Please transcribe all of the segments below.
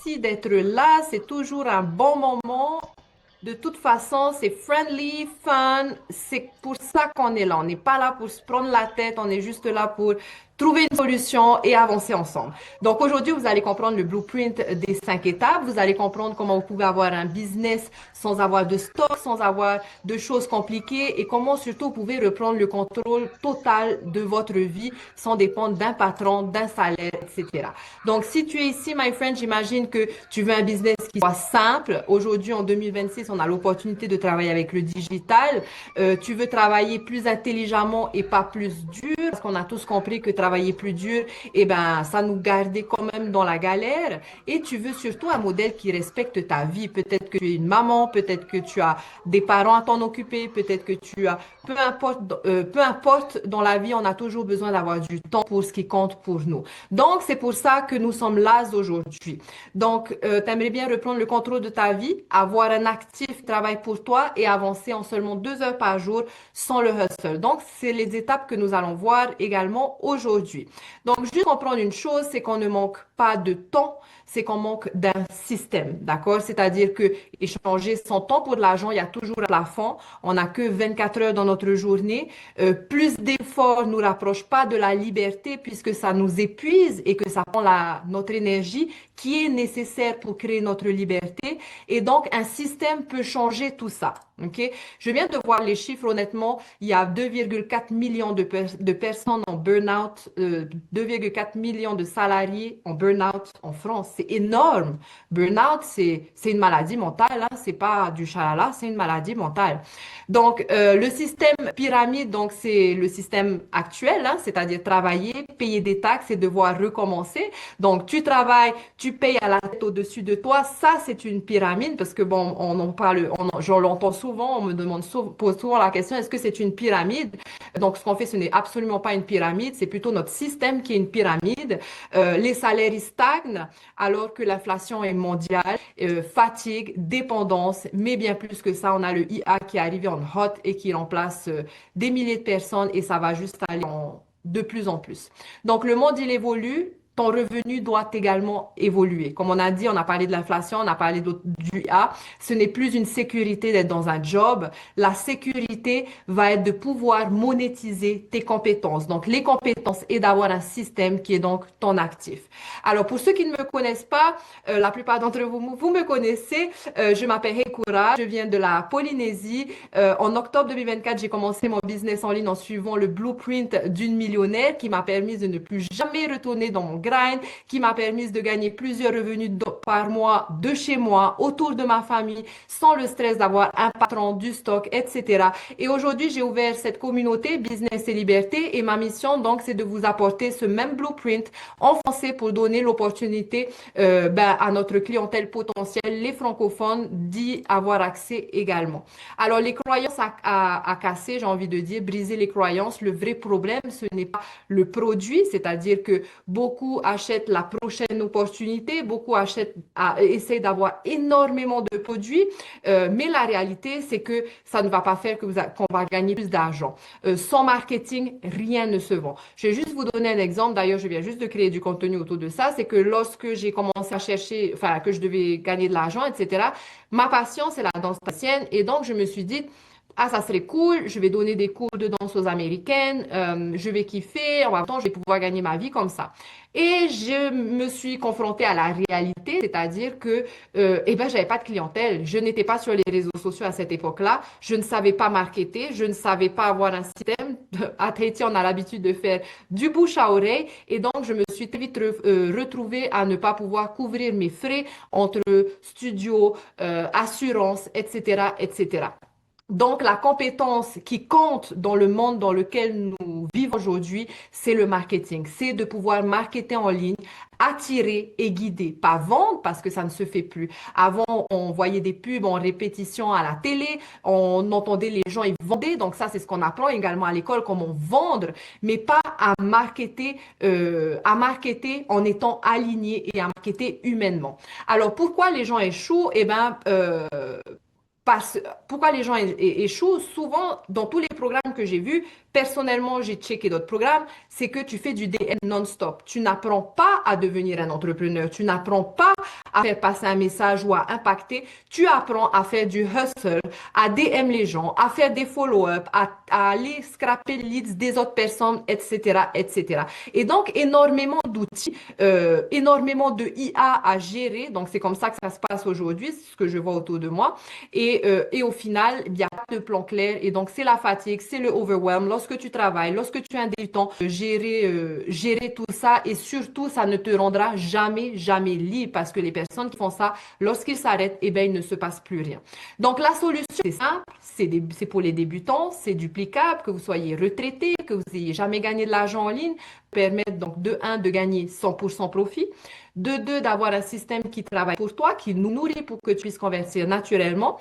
Merci d'être là. C'est toujours un bon moment. De toute façon, c'est friendly, fun. C'est pour ça qu'on est là. On n'est pas là pour se prendre la tête. On est juste là pour trouver une solution et avancer ensemble. Donc aujourd'hui, vous allez comprendre le blueprint des 5 étapes. Vous allez comprendre comment vous pouvez avoir un business sans avoir de stock, sans avoir de choses compliquées et comment surtout vous pouvez reprendre le contrôle total de votre vie sans dépendre d'un patron, d'un salaire, etc. Donc si tu es ici, my friend, j'imagine que tu veux un business qui soit simple. Aujourd'hui, en 2026, on a l'opportunité de travailler avec le digital. Tu veux travailler plus intelligemment et pas plus dur, parce qu'on a tous compris que travailler plus dur, eh ben, ça nous gardait quand même dans la galère. Et tu veux surtout un modèle qui respecte ta vie. Peut-être que tu es une maman, peut-être que tu as des parents à t'en occuper, peut-être que tu as, peu importe dans la vie, on a toujours besoin d'avoir du temps pour ce qui compte pour nous. Donc, c'est pour ça que nous sommes là aujourd'hui. Donc, tu aimerais bien reprendre le contrôle de ta vie, avoir un actif qui travaille pour toi et avancer en seulement 2 heures par jour sans le hustle. Donc, c'est les étapes que nous allons voir également aujourd'hui. Donc, juste comprendre une chose, c'est qu'on ne manque pas de temps, c'est qu'on manque d'un système, d'accord? C'est-à-dire que échanger son temps pour de l'argent, il y a toujours un plafond. On n'a que 24 heures dans notre journée. Plus d'efforts nous rapprochent pas de la liberté puisque ça nous épuise et que ça prend notre énergie qui est nécessaire pour créer notre liberté. Et donc, un système peut changer tout ça. OK? Je viens de voir les chiffres, honnêtement. Il y a 2,4 millions de personnes en burn-out, 2,4 millions de salariés en burn-out en France. C'est énorme. Burn-out, c'est une maladie mentale, hein. C'est pas du chalala, c'est une maladie mentale. Donc, le système pyramide, donc c'est le système actuel, hein, c'est-à-dire travailler, payer des taxes et devoir recommencer. Donc, tu travailles, tu payes à la tête au-dessus de toi. Ça, c'est une pyramide parce que bon, on en parle, j'en l'entends souvent, on me demande pose souvent la question, est-ce que c'est une pyramide? Donc, ce qu'on fait, ce n'est absolument pas une pyramide, c'est plutôt notre système qui est une pyramide. Les salaires, ils stagnent alors que l'inflation est mondiale, fatigue, dépendance, mais bien plus que ça, on a le IA qui est arrivé en hot et qui remplace des milliers de personnes et ça va juste aller de plus en plus. Donc, le monde, il évolue. Ton revenu doit également évoluer. Comme on a dit, on a parlé de l'inflation, on a parlé du IA. Ce n'est plus une sécurité d'être dans un job. La sécurité va être de pouvoir monétiser tes compétences. Donc, les compétences et d'avoir un système qui est donc ton actif. Alors, pour ceux qui ne me connaissent pas, la plupart d'entre vous, vous me connaissez. Je m'appelle Hekura, je viens de la Polynésie. En octobre 2024, j'ai commencé mon business en ligne en suivant le blueprint d'une millionnaire qui m'a permis de ne plus jamais retourner dans mon grind, qui m'a permis de gagner plusieurs revenus par mois de chez moi, autour de ma famille, sans le stress d'avoir un patron, du stock, etc. Et aujourd'hui, j'ai ouvert cette communauté Business et Liberté et ma mission, donc, c'est de vous apporter ce même blueprint en français pour donner l'opportunité à notre clientèle potentielle, les francophones, d'y avoir accès également. Alors, les croyances à casser, j'ai envie de dire, briser les croyances. Le vrai problème, ce n'est pas le produit, c'est-à-dire que beaucoup achètent la prochaine opportunité, beaucoup essaient d'avoir énormément de produits, mais la réalité, c'est que ça ne va pas faire qu'on va gagner plus d'argent. Sans marketing, rien ne se vend. Je vais juste vous donner un exemple. D'ailleurs, je viens juste de créer du contenu autour de ça. C'est que lorsque j'ai commencé à chercher, enfin, que je devais gagner de l'argent, etc., ma passion, c'est la danse tahitienne. Et donc, je me suis dit, ah, ça serait cool, je vais donner des cours de danse aux Américaines, je vais kiffer, en même temps, je vais pouvoir gagner ma vie comme ça. Et je me suis confrontée à la réalité, c'est-à-dire que, j'avais pas de clientèle. Je n'étais pas sur les réseaux sociaux à cette époque-là. Je ne savais pas marketer, je ne savais pas avoir un système. À Tahiti, on a l'habitude de faire du bouche à oreille. Et donc, je me suis très vite retrouvée à ne pas pouvoir couvrir mes frais entre studio, assurance, etc., etc. Donc, la compétence qui compte dans le monde dans lequel nous vivons aujourd'hui, c'est le marketing. C'est de pouvoir marketer en ligne, attirer et guider. Pas vendre parce que ça ne se fait plus. Avant, on voyait des pubs en répétition à la télé, on entendait les gens, ils vendaient. Donc ça, c'est ce qu'on apprend également à l'école, comment vendre, mais pas à marketer en étant aligné et à marketer humainement. Alors, pourquoi les gens échouent? Parce, pourquoi les gens échouent? Souvent, dans tous les programmes que j'ai vus, personnellement, j'ai checké d'autres programmes, c'est que tu fais du DM non-stop. Tu n'apprends pas à devenir un entrepreneur. Tu n'apprends pas à faire passer un message ou à impacter. Tu apprends à faire du hustle, à DM les gens, à faire des follow-up, à aller scraper les leads des autres personnes, etc., etc. Et donc, énormément d'outils, énormément de IA à gérer. Donc, c'est comme ça que ça se passe aujourd'hui, c'est ce que je vois autour de moi. Et au final, il n'y a pas de plan clair. Et donc, c'est la fatigue, c'est le overwhelm. Lorsque tu travailles, lorsque tu es un débutant, gérer tout ça. Et surtout, ça ne te rendra jamais, jamais libre parce que les personnes qui font ça, lorsqu'ils s'arrêtent, eh bien, il ne se passe plus rien. Donc, la solution, c'est simple. C'est pour les débutants, c'est duplicable, que vous soyez retraité, que vous n'ayez jamais gagné de l'argent en ligne, permettre donc de un, de gagner 100% profit, de deux, d'avoir un système qui travaille pour toi, qui nous nourrit pour que tu puisses convertir naturellement.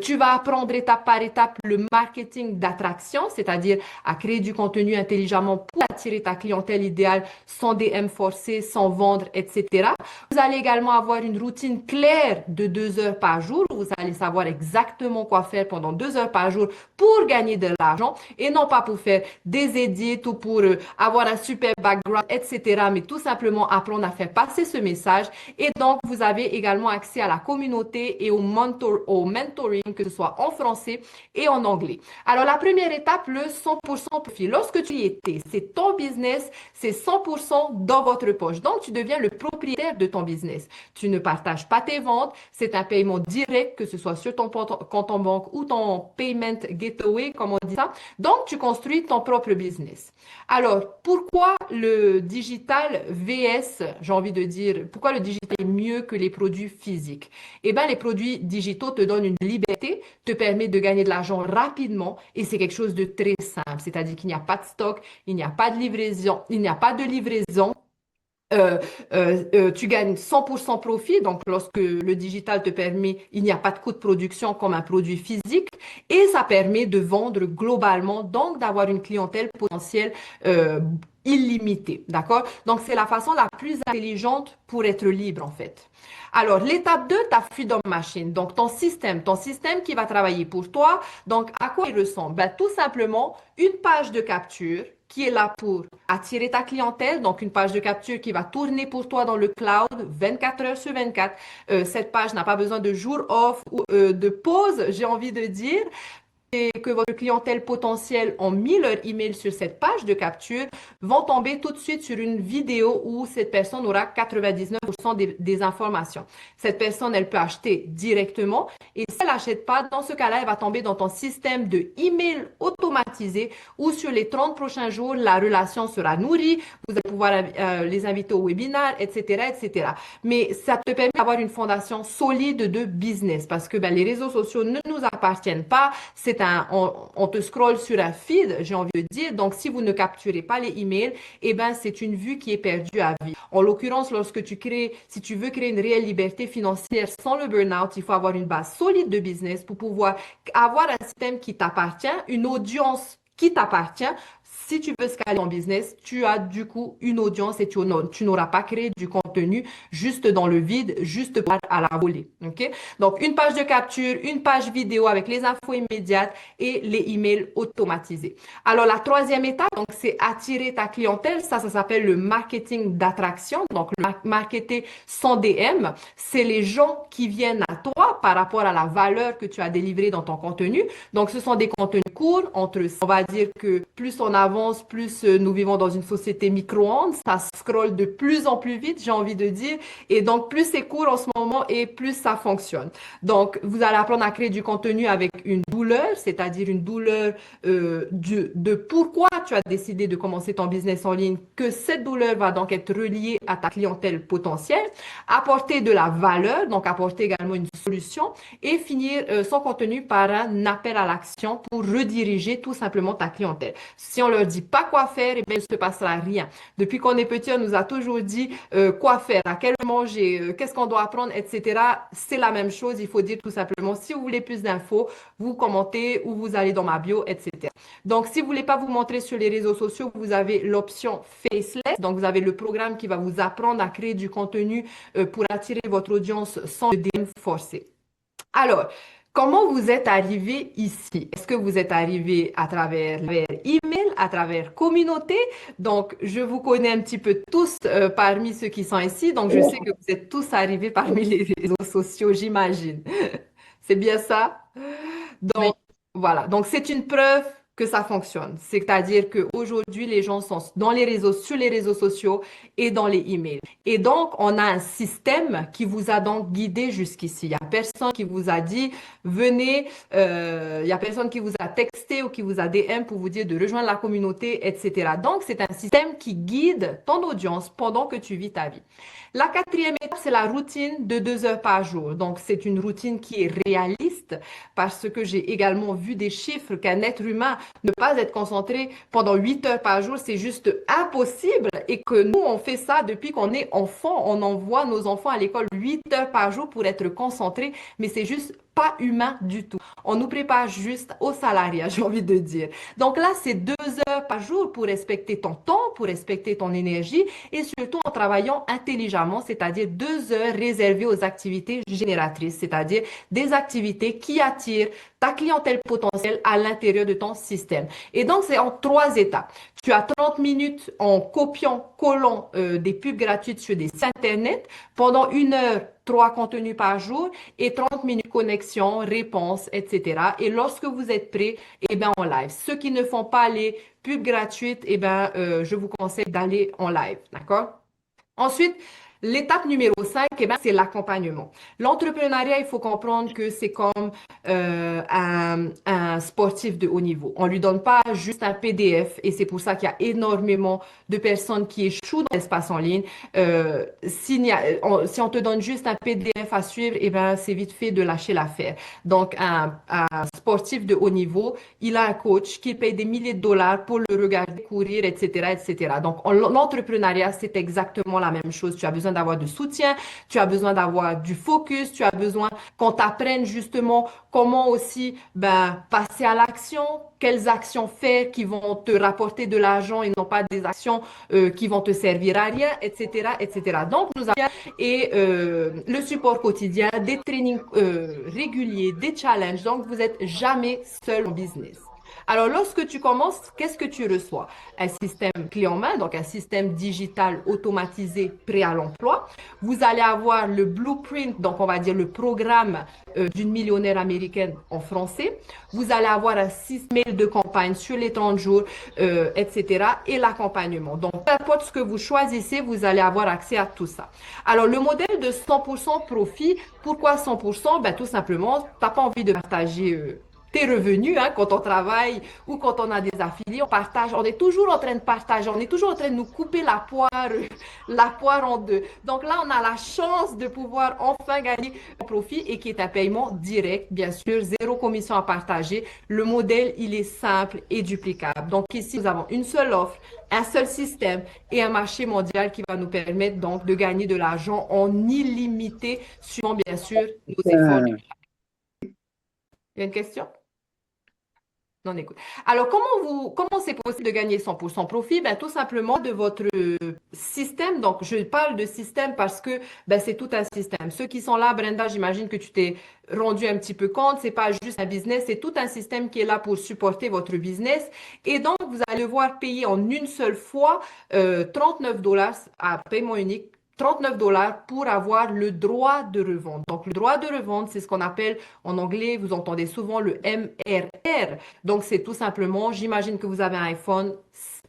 Tu vas apprendre étape par étape le marketing d'attraction, c'est-à-dire à créer du contenu intelligemment pour attirer ta clientèle idéale sans DM forcés, sans vendre, etc. Vous allez également avoir une routine claire de 2 heures par jour. Vous allez savoir exactement quoi faire pendant 2 heures par jour pour gagner de l'argent et non pas pour faire des edits ou pour avoir un super background, etc. Mais tout simplement apprendre à faire passer ce message. Et donc, vous avez également accès à la communauté et au mentoring, que ce soit en français et en anglais. Alors, la première étape, le 100% profit. Lorsque tu y étais, c'est ton business, c'est 100% dans votre poche. Donc, tu deviens le propriétaire de ton business. Tu ne partages pas tes ventes. C'est un paiement direct, que ce soit sur ton compte en banque ou ton payment gateway, comme on dit ça. Donc, tu construis ton propre business. Alors, pourquoi le digital VS, j'ai envie de dire, pourquoi le digital est mieux que les produits physiques? Eh bien, les produits digitaux te donnent une liberté, te permet de gagner de l'argent rapidement et c'est quelque chose de très simple. C'est-à-dire qu'il n'y a pas de stock, il n'y a pas de livraison, il n'y a pas de livraison. euh, Tu gagnes 100% profit. Donc, lorsque le digital te permet, il n'y a pas de coût de production comme un produit physique et ça permet de vendre globalement, donc d'avoir une clientèle potentielle illimitée. D'accord? Donc, c'est la façon la plus intelligente pour être libre, en fait. Alors, l'étape 2, ta Freedom Machine. Donc, ton système qui va travailler pour toi. Donc, à quoi il ressemble? Ben, tout simplement, une page de capture qui est là pour attirer ta clientèle, donc une page de capture qui va tourner pour toi dans le cloud 24 heures sur 24. Cette page n'a pas besoin de jour off ou de pause, j'ai envie de dire, et que votre clientèle potentielle ont mis leur email sur cette page de capture, vont tomber tout de suite sur une vidéo où cette personne aura 99% des informations. Cette personne, elle peut acheter directement et si elle n'achète pas, dans ce cas-là, elle va tomber dans ton système de email automatisé où sur les 30 prochains jours, la relation sera nourrie, vous allez pouvoir les inviter au webinaire, etc., etc. Mais ça te permet d'avoir une fondation solide de business parce que ben, les réseaux sociaux ne nous appartiennent pas. On te scrolle sur un feed, j'ai envie de dire. Donc, si vous ne capturez pas les emails, eh ben, c'est une vue qui est perdue à vie. En l'occurrence, si tu veux créer une réelle liberté financière sans le burn-out, il faut avoir une base solide de business pour pouvoir avoir un système qui t'appartient, une audience qui t'appartient. Si tu veux scaler ton business, tu as du coup une audience et tu n'auras pas créé du contenu juste dans le vide, juste à la volée. OK? Donc, une page de capture, une page vidéo avec les infos immédiates et les emails automatisés. Alors, la troisième étape, donc, c'est attirer ta clientèle. Ça s'appelle le marketing d'attraction. Donc, le marketer sans DM, c'est les gens qui viennent à toi par rapport à la valeur que tu as délivrée dans ton contenu. Donc, ce sont des contenus courts on va dire que plus on avance, plus nous vivons dans une société micro-ondes. Ça scrolle de plus en plus vite, j'ai envie de dire. Et donc, plus c'est court en ce moment et plus ça fonctionne. Donc, vous allez apprendre à créer du contenu avec une douleur, c'est-à-dire une douleur de pourquoi tu as décidé de commencer ton business en ligne, que cette douleur va donc être reliée à ta clientèle potentielle, apporter de la valeur, donc apporter également une solution et finir son contenu par un appel à l'action pour rediriger tout simplement ta clientèle. Si on leur dit pas quoi faire, eh bien, il ne se passera rien. Depuis qu'on est petit, on nous a toujours dit quoi faire, à quel manger, qu'est-ce qu'on doit apprendre, etc. C'est la même chose. Il faut dire tout simplement, si vous voulez plus d'infos, vous commentez ou vous allez dans ma bio, etc. Donc, si vous voulez pas vous montrer sur les réseaux sociaux, vous avez l'option Faceless. Donc, vous avez le programme qui va vous apprendre à créer du contenu pour attirer votre audience sans DM forcé. Alors, Comment vous êtes arrivé ici? Est-ce que vous êtes arrivé à travers email, à travers communauté? Donc, je vous connais un petit peu tous parmi ceux qui sont ici. Donc, je sais que vous êtes tous arrivés parmi les réseaux sociaux, j'imagine. C'est bien ça? Oui. Donc, voilà. Donc, c'est une preuve que ça fonctionne. C'est-à-dire qu'aujourd'hui, les gens sont dans les réseaux, sur les réseaux sociaux et dans les emails. Et donc, on a un système qui vous a donc guidé jusqu'ici. Il n'y a personne qui vous a dit, venez, il n'y a personne qui vous a texté ou qui vous a DM pour vous dire de rejoindre la communauté, etc. Donc, c'est un système qui guide ton audience pendant que tu vis ta vie. La quatrième étape, c'est la routine de 2 heures par jour. Donc, c'est une routine qui est réaliste parce que j'ai également vu des chiffres qu'un être humain ne pas être concentré pendant 8 heures par jour, c'est juste impossible et que nous, on fait ça depuis qu'on est enfant. On envoie nos enfants à l'école 8 heures par jour pour être concentrés, mais c'est juste pas humain du tout. On nous prépare juste au salariat, j'ai envie de dire. Donc là, c'est 2 heures par jour pour respecter ton temps, pour respecter ton énergie et surtout en travaillant intelligemment, c'est-à-dire 2 heures réservées aux activités génératrices, c'est-à-dire des activités qui attirent ta clientèle potentielle à l'intérieur de ton système. Et donc, c'est en 3 étapes. Tu as 30 minutes en copiant, collant des pubs gratuites sur des sites Internet pendant 1 heure. 3 contenus par jour et 30 minutes connexion, réponse, etc. Et lorsque vous êtes prêt, eh bien, en live. Ceux qui ne font pas les pubs gratuites, eh bien, je vous conseille d'aller en live. D'accord? Ensuite, l'étape numéro 5, eh ben, c'est l'accompagnement. L'entrepreneuriat, il faut comprendre que c'est comme un sportif de haut niveau. On lui donne pas juste un PDF et c'est pour ça qu'il y a énormément de personnes qui échouent dans l'espace en ligne. Si on te donne juste un PDF à suivre, eh ben, c'est vite fait de lâcher l'affaire. Donc, un sportif de haut niveau, il a un coach qui paye des milliers de dollars pour le regarder courir, etc., etc. Donc, l'entrepreneuriat, c'est exactement la même chose. Tu as besoin d'avoir du soutien, tu as besoin d'avoir du focus, tu as besoin qu'on t'apprenne justement comment aussi ben, passer à l'action, quelles actions faire qui vont te rapporter de l'argent et non pas des actions qui vont te servir à rien, etc., etc. Donc, nous avons le support quotidien, des trainings réguliers, des challenges. Donc, vous n'êtes jamais seul en business. Alors, lorsque tu commences, qu'est-ce que tu reçois? Un système clé en main, donc un système digital automatisé prêt à l'emploi. Vous allez avoir le blueprint, donc on va dire le programme d'une millionnaire américaine en français. Vous allez avoir un 6 mails de campagne sur les 30 jours, etc. Et l'accompagnement. Donc, peu importe ce que vous choisissez, vous allez avoir accès à tout ça. Alors, le modèle de 100% profit, pourquoi 100%? Ben, tout simplement, tu n'as pas envie de partager tes revenus, hein, quand on travaille ou quand on a des affiliés, on partage, on est toujours en train de partager, on est toujours en train de nous couper la poire en deux. Donc là, on a la chance de pouvoir enfin gagner un profit et qui est un paiement direct, bien sûr, zéro commission à partager. Le modèle, il est simple et duplicable. Donc ici, nous avons une seule offre, un seul système et un marché mondial qui va nous permettre donc de gagner de l'argent en illimité, suivant bien sûr nos efforts. Euh, Il y a une question? Non, écoute. Alors, comment c'est possible de gagner 100% profit? Ben, tout simplement de votre système. Donc, je parle de système parce que ben, c'est tout un système. Ceux qui sont là, Brenda, j'imagine que tu t'es rendu un petit peu compte. C'est pas juste un business, c'est tout un système qui est là pour supporter votre business. Et donc, vous allez devoir payer en une seule fois 39 dollars à paiement unique. 39 $ pour avoir le droit de revente. Donc, le droit de revente, c'est ce qu'on appelle en anglais, vous entendez souvent le MRR. Donc, c'est tout simplement, j'imagine que vous avez un iPhone,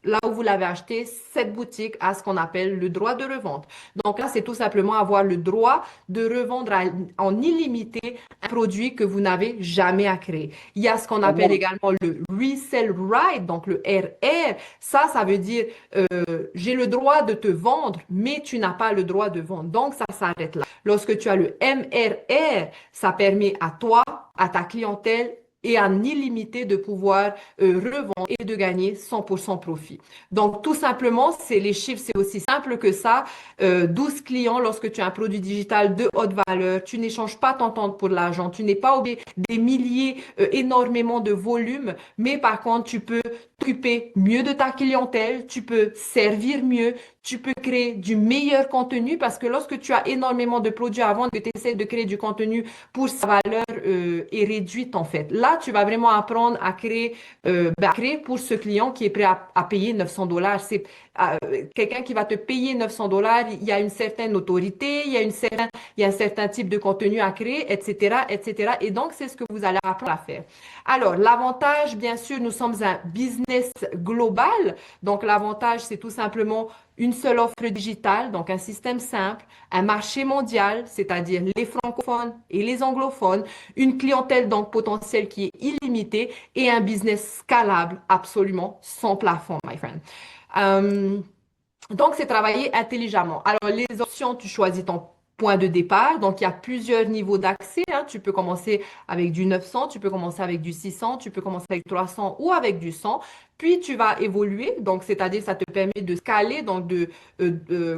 là où vous l'avez acheté, cette boutique a ce qu'on appelle le droit de revente. Donc là, c'est tout simplement avoir le droit de revendre en illimité un produit que vous n'avez jamais à créer. Il y a ce qu'on appelle également le resell right, donc le RR. Ça veut dire j'ai le droit de te vendre, mais tu n'as pas le droit de vendre. Donc, ça s'arrête là. Lorsque tu as le MRR, ça permet à toi, à ta clientèle, et en illimité de pouvoir revendre et de gagner 100% profit. Donc, tout simplement, c'est les chiffres, c'est aussi simple que ça. 12 clients, lorsque tu as un produit digital de haute valeur, tu n'échanges pas ton temps pour l'argent, tu n'es pas obligé des milliers, énormément de volume, mais par contre, tu peux t'occuper mieux de ta clientèle, tu peux servir mieux, Tu peux créer du meilleur contenu parce que lorsque tu as énormément de produits à vendre, que tu essaies de créer du contenu pour sa valeur est réduite en fait. Là, tu vas vraiment apprendre à créer pour ce client qui est prêt à payer 900 dollars. C'est quelqu'un qui va te payer 900 dollars. Il y a une certaine autorité, il y a un certain type de contenu à créer, etc., etc. Et donc, c'est ce que vous allez apprendre à faire. Alors, l'avantage, bien sûr, nous sommes un business global. Donc, l'avantage, c'est tout simplement une seule offre digitale, donc un système simple, un marché mondial, c'est-à-dire les francophones et les anglophones, une clientèle donc potentielle qui est illimitée et un business scalable absolument sans plafond, my friend. Euh, donc, c'est travailler intelligemment. Alors, les options, tu choisis ton point de départ. Donc, il y a plusieurs niveaux d'accès, hein. Tu peux commencer avec du 900, tu peux commencer avec du 600, tu peux commencer avec 300 ou avec du 100. Puis, tu vas évoluer. Donc, c'est-à-dire, ça te permet de scaler, donc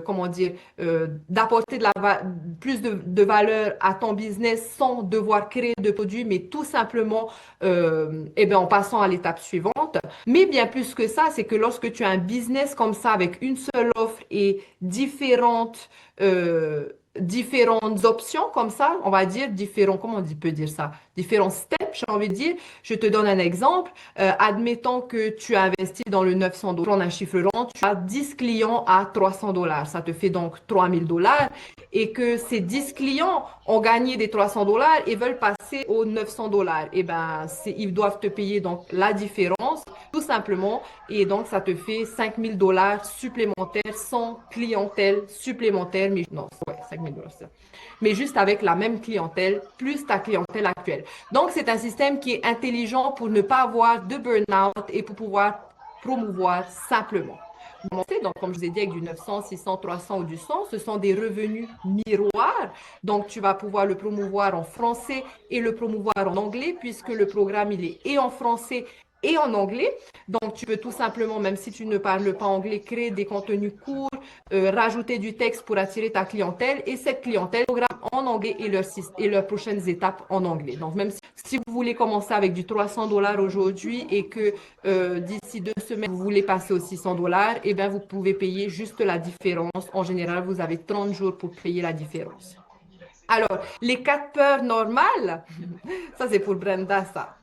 comment dire, d'apporter plus de valeur à ton business sans devoir créer de produits, mais tout simplement, eh bien, en passant à l'étape suivante. Mais bien plus que ça, c'est que lorsque tu as un business comme ça avec une seule offre et différentes options comme ça, on va dire comment on peut dire ça, différents steps, j'ai envie de dire. Je te donne un exemple. Admettons que tu as investi dans le 900 dollars, un chiffre rond, tu as 10 clients à 300 dollars. Ça te fait donc 3000 dollars et que ces 10 clients ont gagné des 300 dollars et veulent passer aux 900 dollars. Eh ben, ils doivent te payer donc la différence tout simplement. Et donc, ça te fait 5000 dollars supplémentaires sans clientèle supplémentaire. Mais non, ouais, 5000 dollars, ça. Mais juste avec la même clientèle, plus ta clientèle actuelle. Donc, c'est un système qui est intelligent pour ne pas avoir de burn-out et pour pouvoir promouvoir simplement. Donc, comme je vous ai dit, avec du 900, 600, 300 ou du 100, ce sont des revenus miroirs. Donc, tu vas pouvoir le promouvoir en français et le promouvoir en anglais, puisque le programme, il est et en français et en anglais. Donc, tu peux tout simplement, même si tu ne parles pas anglais, créer des contenus courts, rajouter du texte pour attirer ta clientèle et cette clientèle programme en anglais et leurs prochaines étapes en anglais. Donc, même si vous voulez commencer avec du 300 dollars aujourd'hui et que d'ici 2 semaines, vous voulez passer aux 600 dollars, eh bien, vous pouvez payer juste la différence. En général, vous avez 30 jours pour payer la différence. Alors, les 4 peurs normales, ça c'est pour Brenda, ça.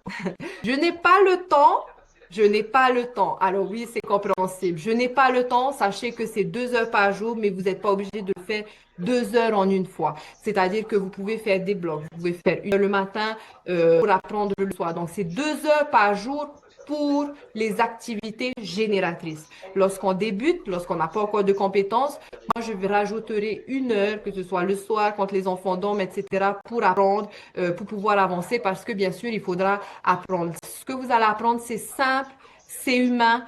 Je n'ai pas le temps. Je n'ai pas le temps. Alors oui, c'est compréhensible. Je n'ai pas le temps. Sachez que c'est 2 heures par jour, mais vous n'êtes pas obligé de faire 2 heures en une fois. C'est-à-dire que vous pouvez faire des blocs. Vous pouvez faire une heure le matin pour apprendre le soir. Donc, c'est 2 heures par jour pour les activités génératrices. Lorsqu'on débute, lorsqu'on n'a pas encore de compétences, moi, je rajouterai une heure, que ce soit le soir, quand les enfants dorment, etc., pour apprendre, pour pouvoir avancer, parce que bien sûr, il faudra apprendre. Ce que vous allez apprendre, c'est simple, c'est humain,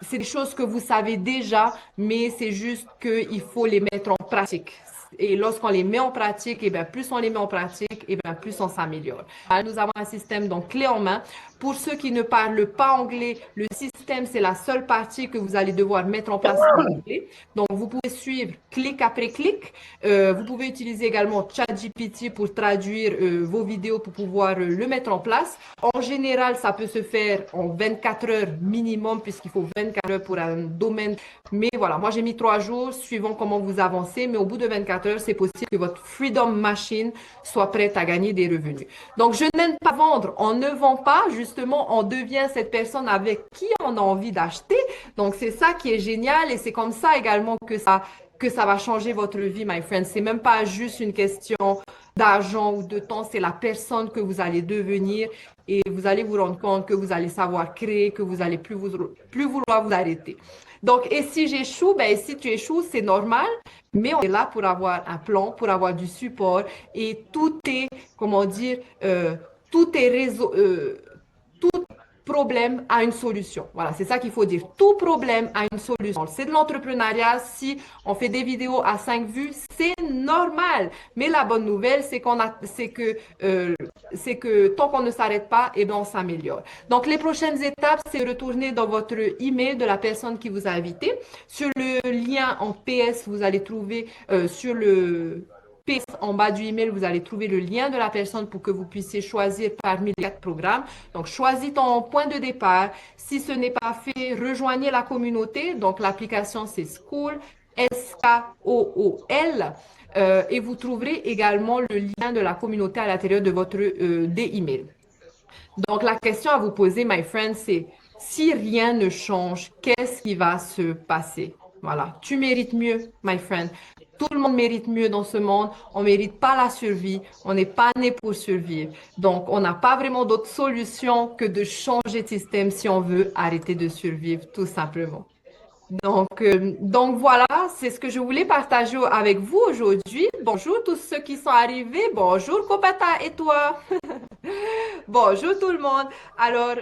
c'est des choses que vous savez déjà, mais c'est juste qu'il faut les mettre en pratique. Et lorsqu'on les met en pratique, et bien, plus on les met en pratique, et bien, plus on s'améliore. Nous avons un système donc clé en main. Pour ceux qui ne parlent pas anglais, le système, c'est la seule partie que vous allez devoir mettre en place en anglais. Donc, vous pouvez suivre clic après clic. Vous pouvez utiliser également ChatGPT pour traduire vos vidéos pour pouvoir le mettre en place. En général, ça peut se faire en 24 heures minimum puisqu'il faut 24 heures pour un domaine. Mais voilà, moi j'ai mis 3 jours suivant comment vous avancez. Mais au bout de 24 heures, c'est possible que votre Freedom Machine soit prête à gagner des revenus. Donc, je n'aime pas vendre. On ne vend pas. Justement, on devient cette personne avec qui on a envie d'acheter. Donc, c'est ça qui est génial et c'est comme ça également que ça va changer votre vie, my friend. C'est même pas juste une question d'argent ou de temps, c'est la personne que vous allez devenir et vous allez vous rendre compte que vous allez savoir créer, que vous allez plus vouloir vous arrêter. Donc, et si j'échoue, ben, si tu échoues, c'est normal, mais on est là pour avoir un plan, pour avoir du support et tout est, comment dire, tout est tout problème a une solution. Voilà, c'est ça qu'il faut dire. Tout problème a une solution. C'est de l'entrepreneuriat. Si on fait des vidéos à 5 vues, c'est normal. Mais la bonne nouvelle, c'est que tant qu'on ne s'arrête pas, eh ben, on s'améliore. Donc, les prochaines étapes, c'est de retourner dans votre email de la personne qui vous a invité. Sur le lien en PS, vous allez trouver sur paste en bas du email, vous allez trouver le lien de la personne pour que vous puissiez choisir parmi les 4 programmes. Donc, choisis ton point de départ. Si ce n'est pas fait, rejoignez la communauté. Donc, l'application, c'est Skool, Skool. Et vous trouverez également le lien de la communauté à l'intérieur de votre des emails. Donc, la question à vous poser, my friend, c'est si rien ne change, qu'est-ce qui va se passer? Voilà, tu mérites mieux, my friend. Tout le monde mérite mieux dans ce monde. On ne mérite pas la survie. On n'est pas né pour survivre. Donc, on n'a pas vraiment d'autre solution que de changer de système si on veut arrêter de survivre, tout simplement. Donc voilà, c'est ce que je voulais partager avec vous aujourd'hui. Bonjour tous ceux qui sont arrivés. Bonjour Kopata et toi. Bonjour tout le monde. Alors,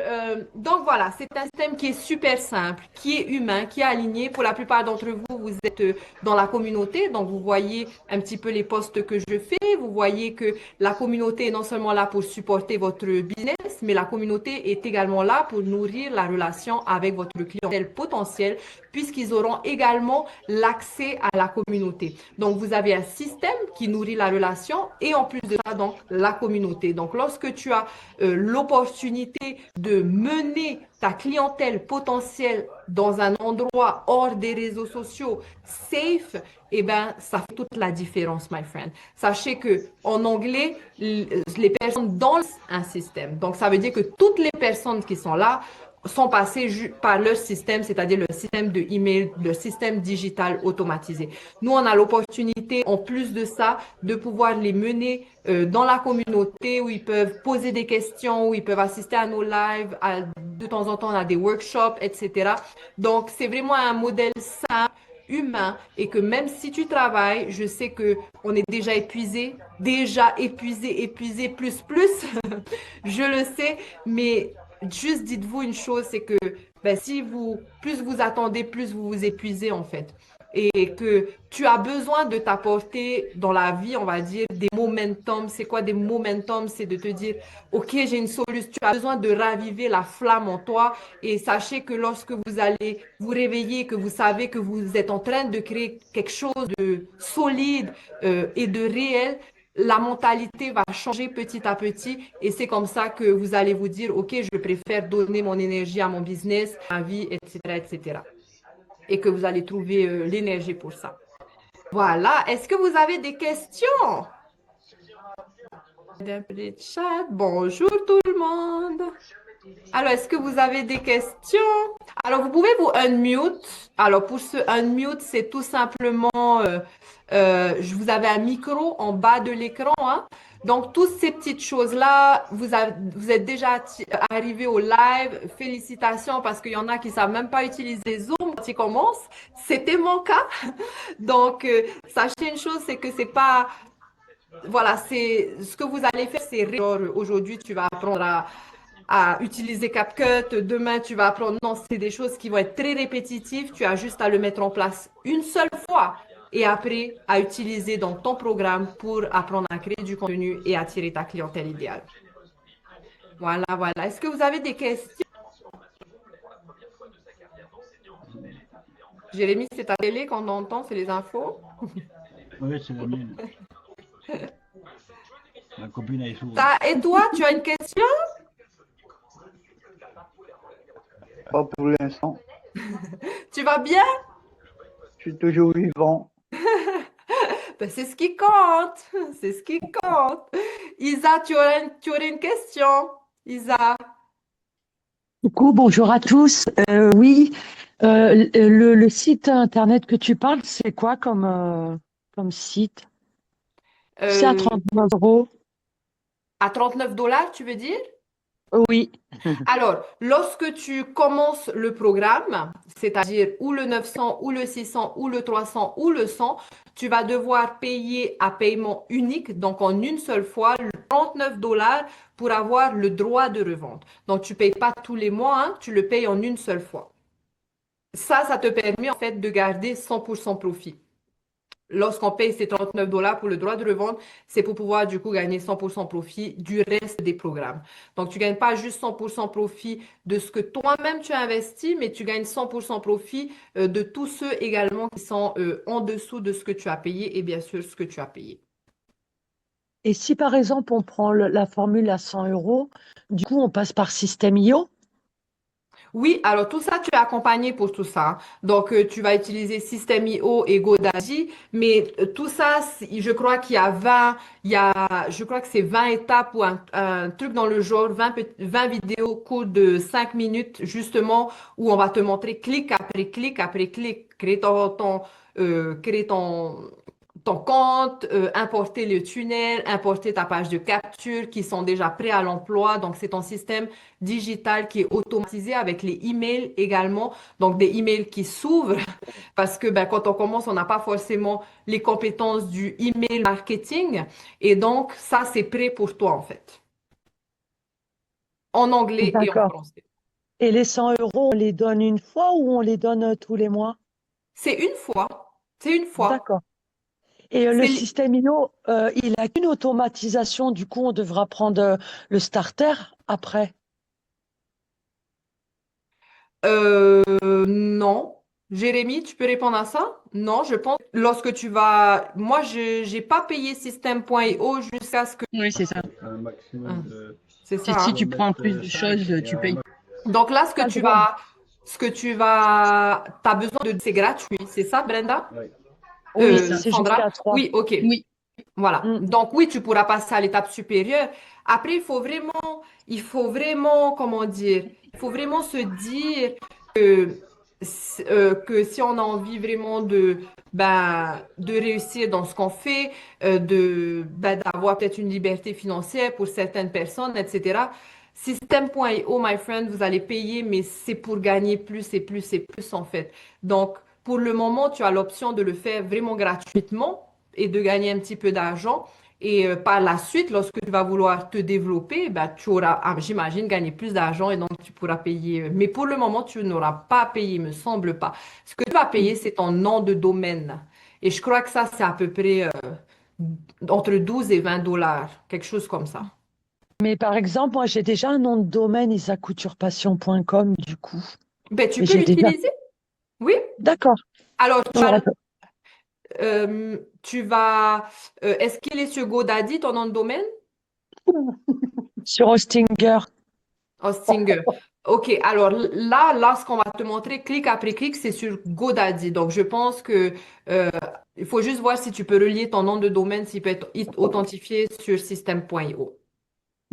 donc voilà, c'est un système qui est super simple, qui est humain, qui est aligné. Pour la plupart d'entre vous, vous êtes dans la communauté, donc vous voyez un petit peu les posts que je fais. Vous voyez que la communauté est non seulement là pour supporter votre business, mais la communauté est également là pour nourrir la relation avec votre clientèle potentielle, puisqu'ils auront également l'accès à la communauté. Donc, vous avez un système qui nourrit la relation et en plus de ça, donc, la communauté. Donc, lorsque tu as l'opportunité de mener ta clientèle potentielle dans un endroit hors des réseaux sociaux, safe, eh ben, ça fait toute la différence, my friend. Sachez que en anglais, les personnes dans un système. Donc, ça veut dire que toutes les personnes qui sont là sont passées par leur système, c'est-à-dire le système de email, le système digital automatisé. Nous, on a l'opportunité, en plus de ça, de pouvoir les mener dans la communauté où ils peuvent poser des questions, où ils peuvent assister à nos lives, de temps en temps, on a des workshops, etc. Donc, c'est vraiment un modèle simple, humain, et que même si tu travailles, je sais que on est déjà épuisé, plus. Je le sais, mais juste dites-vous une chose, c'est que ben, si vous, plus vous attendez, plus vous vous épuisez en fait. Et que tu as besoin de t'apporter dans la vie, on va dire, des momentum. C'est quoi des momentum? C'est de te dire, OK, j'ai une solution. Tu as besoin de raviver la flamme en toi. Et sachez que lorsque vous allez vous réveiller, que vous savez que vous êtes en train de créer quelque chose de solide et de réel, la mentalité va changer petit à petit et c'est comme ça que vous allez vous dire, OK, je préfère donner mon énergie à mon business, à ma vie, etc., etc. Et que vous allez trouver l'énergie pour ça. Voilà. Est-ce que vous avez des questions? Chat. Bonjour tout le monde. Alors, est-ce que vous avez des questions? Alors, vous pouvez vous unmute. Alors, pour ce unmute, c'est tout simplement, je vous avais un micro en bas de l'écran, hein. Donc, toutes ces petites choses-là, vous êtes déjà arrivé au live. Félicitations parce qu'il y en a qui savent même pas utiliser Zoom quand ils commencent. C'était mon cas. Donc, sachez une chose, c'est que c'est pas, voilà, c'est ce que vous allez faire, c'est genre, aujourd'hui, tu vas apprendre à utiliser CapCut. Demain, tu vas apprendre. Non, c'est des choses qui vont être très répétitives. Tu as juste à le mettre en place une seule fois et après à utiliser dans ton programme pour apprendre à créer du contenu et attirer ta clientèle idéale. Voilà, voilà. Est-ce que vous avez des questions? Jérémy, c'est ta télé qu'on entend, c'est les infos? Oui, c'est la mienne. Ma copine est sourde. Et toi, tu as une question? Pas pour l'instant. Tu vas bien? Je suis toujours vivant. Ben, c'est ce qui compte. C'est ce qui compte. Isa, tu aurais une question? Isa. Coucou, bonjour à tous. Oui, le site internet que tu parles, c'est quoi comme site? C'est à Euh, 39 euros. à 39 dollars, tu veux dire? Oui, Alors, lorsque tu commences le programme, c'est-à-dire ou le 900, ou le 600, ou le 300, ou le 100, tu vas devoir payer à paiement unique, donc en une seule fois, le 39 dollars pour avoir le droit de revente. Donc, tu ne payes pas tous les mois, hein, tu le payes en une seule fois. Ça te permet en fait de garder 100% profit. Lorsqu'on paye ces 39 dollars pour le droit de revente, c'est pour pouvoir du coup gagner 100% profit du reste des programmes. Donc, tu gagnes pas juste 100% profit de ce que toi-même tu as investi, mais tu gagnes 100% profit de tous ceux également qui sont en dessous de ce que tu as payé et bien sûr ce que tu as payé. Et si par exemple on prend la formule à 100 euros, du coup on passe par Système.io? Oui, alors tout ça, tu es accompagné pour tout ça. Donc, tu vas utiliser System.io et GoDaddy, mais tout ça, je crois qu'il y a 20, je crois que c'est 20 étapes ou un truc dans le genre, 20 vidéos courtes de 5 minutes, justement, où on va te montrer clic après clic après clic, créer ton compte, importer le tunnel, importer ta page de capture qui sont déjà prêts à l'emploi. Donc, c'est ton système digital qui est automatisé avec les emails également. Donc, des emails qui s'ouvrent parce que ben, quand on commence, on n'a pas forcément les compétences du email marketing. Et donc, ça, c'est prêt pour toi, en fait, en anglais et en D'accord. français. Et les 100 euros, on les donne une fois ou on les donne tous les mois? C'est une fois. C'est une fois. D'accord. Et le C'est Système.io, il a qu'une automatisation, du coup on devra prendre le starter après. Non. Jérémy, tu peux répondre à ça? Non, je pense, lorsque tu vas, moi, je n'ai pas payé System.io jusqu'à ce que, Oui, c'est ça. Un maximum Hein, de. c'est Si, ça, si hein? tu prends plus de 5 choses, et tu un payes. Donc là, Pas le droit. t'as besoin de, c'est gratuit, c'est ça, Brenda? Oui. Oui, Oui, ça. c'est Sandra? jusqu'à 3. Oui, ok. Oui. Voilà. Mm. Donc oui, tu pourras passer à l'étape supérieure. Après, comment dire, il faut vraiment se dire que, que si on a envie vraiment de réussir dans ce qu'on fait, d'avoir peut-être une liberté financière pour certaines personnes, etc. System.io, my friend, vous allez payer, mais c'est pour gagner plus et plus et plus en fait. Donc, pour le moment, tu as l'option de le faire vraiment gratuitement et de gagner un petit peu d'argent. Et par la suite, lorsque tu vas vouloir te développer, ben, tu auras, j'imagine, gagné plus d'argent et donc tu pourras payer. Mais pour le moment, tu n'auras pas payé, me semble pas. Ce que tu vas payer, c'est ton nom de domaine. Et je crois que ça, c'est à peu près entre 12 et 20 dollars, quelque chose comme ça. Mais par exemple, moi j'ai déjà un nom de domaine isacouturepassion.com du coup. Ben, tu Et peux j'ai déjà. l'utiliser. Oui. D'accord. Alors, J'aurais est-ce qu'il est sur GoDaddy, ton nom de domaine? sur Hostinger. Hostinger. OK, alors là, ce qu'on va te montrer, clic après clic, c'est sur GoDaddy. Donc, je pense que il faut juste voir si tu peux relier ton nom de domaine, s'il peut être authentifié sur system.io.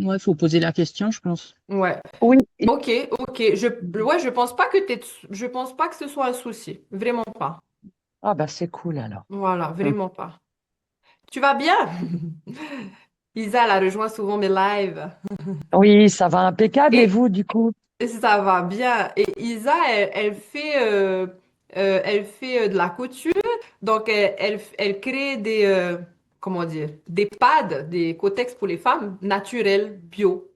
Ouais, il faut poser la question, je pense. Ouais. Oui. OK, OK. Je pense pas que je pense pas que ce soit un souci. Vraiment pas. Ah bah c'est cool alors. Voilà, Mm. vraiment pas. Tu vas bien? Isa, elle a rejoint souvent mes lives. Oui, ça va impeccable. Et Et vous, du coup? ça va bien. Et Isa, elle fait de la couture. Donc, elle crée comment dire, des pads, des cotex pour les femmes naturels, bio.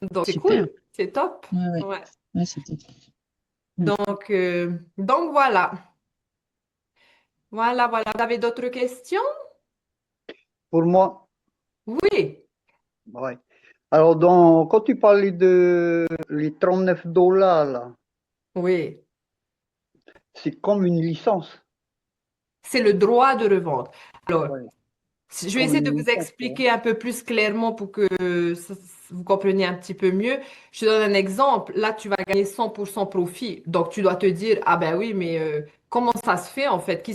Donc, c'est Super. cool. C'est top. Ouais, ouais. Ouais. Ouais, c'était. Mm. Donc voilà. Voilà, voilà. Vous avez d'autres questions? Pour moi, Oui. ouais. Alors, quand tu parlais de les 39 dollars, là, Oui. c'est comme une licence. C'est le droit de revendre. Alors, Ouais, je vais comme essayer de une vous licence, quoi. expliquer un peu plus clairement pour que vous compreniez un petit peu mieux. Je te donne un exemple. Là, tu vas gagner 100% profit. Donc, tu dois te dire, ah ben oui, mais comment ça se fait en fait?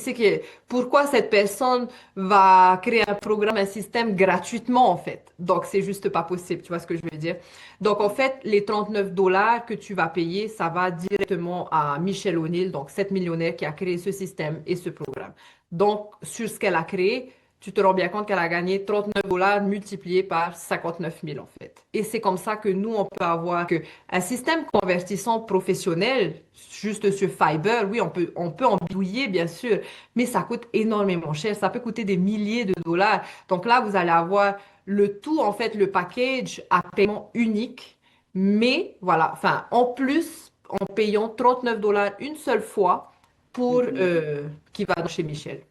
Pourquoi cette personne va créer un programme, un système gratuitement en fait? Donc, c'est juste pas possible. Tu vois ce que je veux dire? Donc, en fait, les 39 dollars que tu vas payer, ça va directement à Michelle O'Neill, donc cette millionnaire qui a créé ce système et ce programme. Donc, sur ce qu'elle a créé, tu te rends bien compte qu'elle a gagné 39 dollars multiplié par 59 000 en fait. Et c'est comme ça que nous, on peut avoir un système convertissant professionnel, juste sur Fiverr, oui, on peut en bidouiller bien sûr, mais ça coûte énormément cher. Ça peut coûter des milliers de dollars. Donc là, vous allez avoir le tout, en fait, le package à paiement unique, mais voilà, enfin, en plus, en payant 39 dollars une seule fois pour Mhm. qui va chez Michel.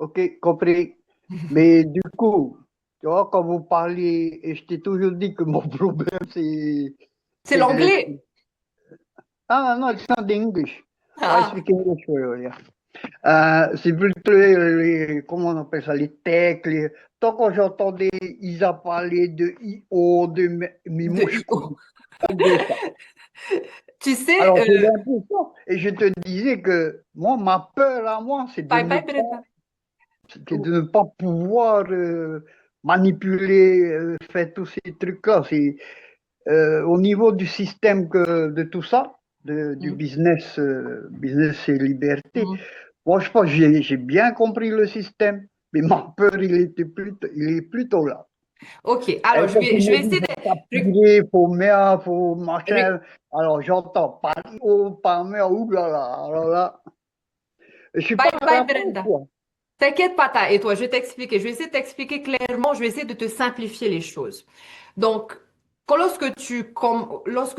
Ok, compris. Mais du coup, tu vois, quand vous parliez, et je t'ai toujours dit que mon problème, C'est c'est l'anglais. Ah, no, it's not English. I Ah, speak English very well, yeah. C'est plutôt comment on appelle ça, les techs. Tant que j'entendais Isa parler de IO, mais De moi je I.O. connais pas de ça. Tu sais, Alors j'ai l'impression, et je te disais que moi, ma peur à moi, bye bye Brenda. c'est de ne pas pouvoir manipuler, faire tous ces trucs-là. C'est au niveau du système de tout ça, du Mhm. business, business et liberté. Mhm. Moi, je pense que j'ai bien compris le système, mais ma peur, il est plutôt là. Ok, Et alors quand tu je me vais dis essayer de... faut je- capturer, faut mettre, faut je- machin, alors j'entends par haut, par mer, oulala, alors là, je suis pas Bye à bye la fin, Brenda. quoi. T'inquiète pas, et toi, je vais t'expliquer. Je vais essayer de t'expliquer clairement. Je vais essayer de te simplifier les choses. Donc, lorsque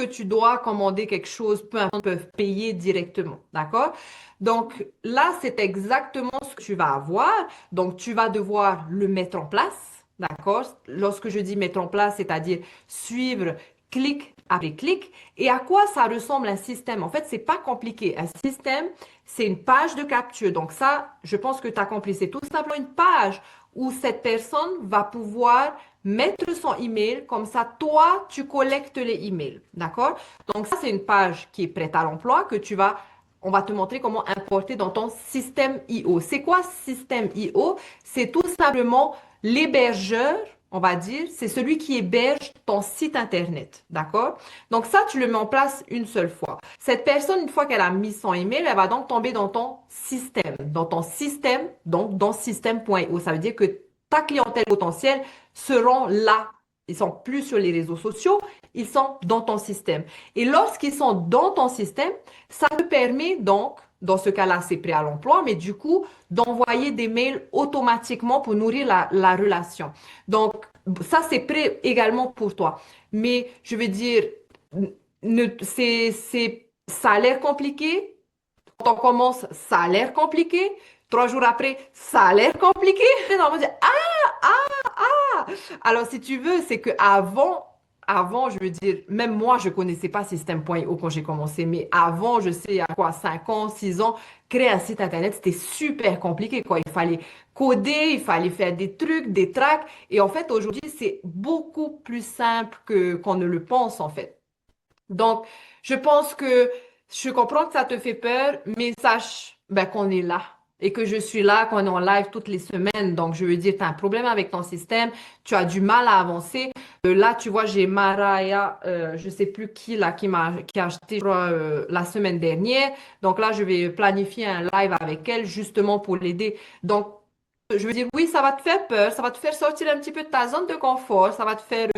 tu dois commander quelque chose, peu importe, ils peuvent payer directement. D'accord? Donc, là, c'est exactement ce que tu vas avoir. Donc, tu vas devoir le mettre en place. D'accord? Lorsque je dis mettre en place, c'est-à-dire suivre clic après clic. Et à quoi ça ressemble un système? En fait, c'est pas compliqué. Un système, c'est une page de capture. Donc ça, je pense que tu as compris. C'est tout simplement une page où cette personne va pouvoir mettre son email. Comme ça, toi, tu collectes les emails. D'accord? Donc ça, c'est une page qui est prête à l'emploi on va te montrer comment importer dans ton système IO. C'est quoi système IO? C'est tout simplement l'hébergeur, on va dire, c'est celui qui héberge ton site Internet. D'accord? Donc ça, tu le mets en place une seule fois. Cette personne, une fois qu'elle a mis son email, elle va donc tomber dans ton système, donc dans système.io. Ça veut dire que ta clientèle potentielle seront là. Ils sont plus sur les réseaux sociaux, ils sont dans ton système. Et lorsqu'ils sont dans ton système, ça te permet donc, dans ce cas-là, c'est prêt à l'emploi, mais du coup, d'envoyer des mails automatiquement pour nourrir la relation. Donc, ça, c'est prêt également pour toi. Mais je veux dire, ça a l'air compliqué. Quand on commence, ça a l'air compliqué. 3 jours après, ça a l'air compliqué. Et on va dire, alors, si tu veux, c'est que avant, je veux dire, même moi, je connaissais pas System.io quand j'ai commencé, mais avant, je sais, il y a quoi, 5 ans, 6 ans, créer un site Internet, c'était super compliqué, quoi. Il fallait coder, il fallait faire des trucs, des tracks. Et en fait, aujourd'hui, c'est beaucoup plus simple qu'on ne le pense, en fait. Donc, je pense que je comprends que ça te fait peur, mais sache ben, qu'on est là et que je suis là, qu'on est en live toutes les semaines. Donc, je veux dire, tu as un problème avec ton système, tu as du mal à avancer. Là, tu vois, j'ai Maraya, je sais plus qui là, qui a acheté, je crois, la semaine dernière. Donc là, je vais planifier un live avec elle justement pour l'aider. Donc, je veux dire, oui, ça va te faire peur, ça va te faire sortir un petit peu de ta zone de confort, ça va te faire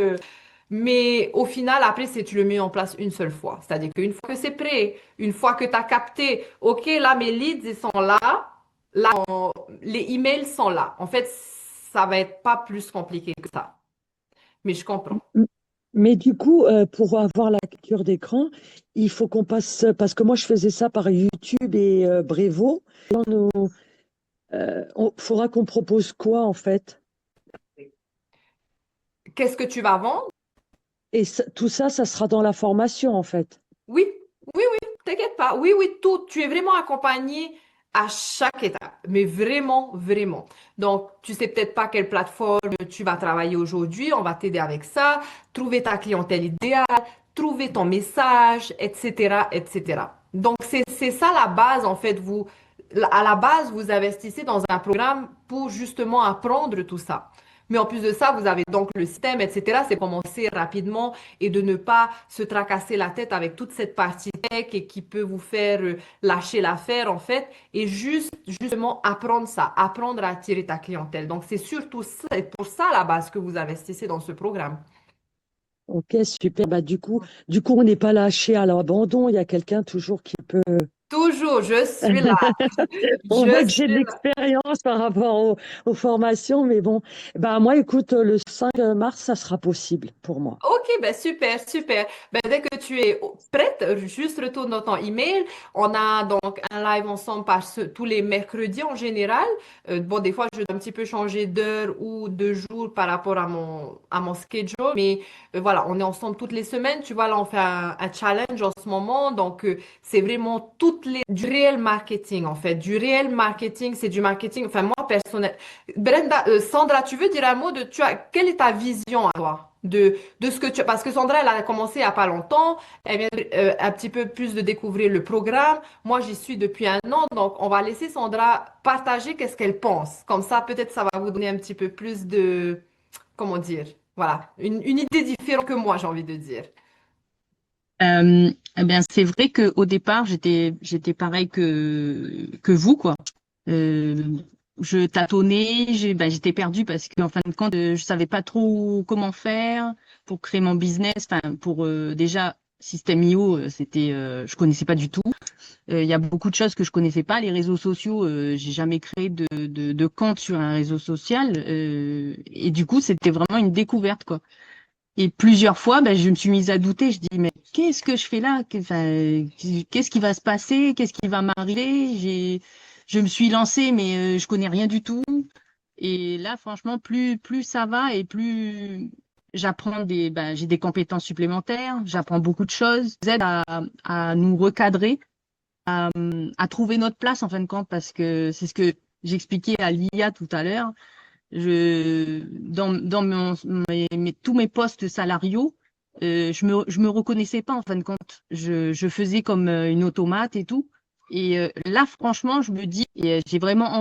mais au final, après, c'est tu le mets en place une seule fois. C'est-à-dire qu'une fois que c'est prêt, une fois que tu as capté, OK, là, mes leads, ils sont là, les emails sont là. En fait, ça va être pas plus compliqué que ça. Mais je comprends. M- Mais du coup, pour avoir la capture d'écran, il faut qu'on passe, parce que moi je faisais ça par YouTube et Brevo. Faudra qu'on propose quoi en fait? Qu'est-ce que tu vas vendre? Et tout ça, ça sera dans la formation en fait. Oui, oui, oui, t'inquiète pas. Oui, oui, tout. Tu es vraiment accompagné à chaque étape, mais vraiment, vraiment. Donc, tu sais peut-être pas quelle plateforme tu vas travailler aujourd'hui. On va t'aider avec ça. Trouver ta clientèle idéale, trouver ton message, etc., etc. Donc, c'est ça la base, en fait. À la base, vous investissez dans un programme pour justement apprendre tout ça. Mais en plus de ça, vous avez donc le système, etc. C'est commencer rapidement et de ne pas se tracasser la tête avec toute cette partie tech et qui peut vous faire lâcher l'affaire en fait et justement apprendre ça, apprendre à attirer ta clientèle. Donc c'est surtout ça, et pour ça à la base que vous investissez dans ce programme. Ok, super. Bah, du coup, on n'est pas lâché à l'abandon. Il y a quelqu'un toujours qui peut. Toujours, je suis là. On voit Je que j'ai de suis là. l'expérience par rapport aux formations, mais bon. Bah, moi, écoute, le 5 mars, ça sera possible pour moi. Ok, ben super, super. Ben, dès que tu es prête, juste retourne dans ton email. On a donc un live ensemble tous les mercredis en général. Bon, des fois, je dois un petit peu changer d'heure ou de jour par rapport à mon schedule, mais voilà, on est ensemble toutes les semaines. Tu vois, là, on fait un challenge en ce moment. Donc, c'est vraiment du réel marketing, en fait. Du réel marketing, c'est du marketing, enfin, moi, personnel. Brenda, Sandra, tu veux dire un mot quelle est ta vision à toi de ce que parce que Sandra, elle a commencé il n'y a pas longtemps, elle vient un petit peu plus de découvrir le programme. Moi, j'y suis depuis un an, donc on va laisser Sandra partager qu'est-ce qu'elle pense. Comme ça, peut-être ça va vous donner un petit peu plus comment dire, voilà, une idée différente que moi, j'ai envie de dire. Eh bien, c'est vrai qu'au départ, j'étais pareil que vous, quoi. Euh, je tâtonnais, j'étais perdue parce qu'en fin de compte, je savais pas trop comment faire pour créer mon business. Enfin, pour déjà System.io, je connaissais pas du tout. Il y a beaucoup de choses que je connaissais pas. Les réseaux sociaux, j'ai jamais créé de compte sur un réseau social, et du coup, c'était vraiment une découverte, quoi. Et plusieurs fois, je me suis mise à douter. Je dis, mais qu'est-ce que je fais là? Enfin, qu'est-ce qui va se passer? Qu'est-ce qui va m'arriver? Je me suis lancée, mais je connais rien du tout. Et là, franchement, plus ça va et plus j'apprends j'ai des compétences supplémentaires. J'apprends beaucoup de choses. Ça aide à nous recadrer, à trouver notre place en fin de compte, parce que c'est ce que j'expliquais à Lia tout à l'heure. Dans tous mes postes salariaux, je me reconnaissais pas en fin de compte. Je faisais comme une automate et tout. Et là, franchement, je me dis, et j'ai vraiment envie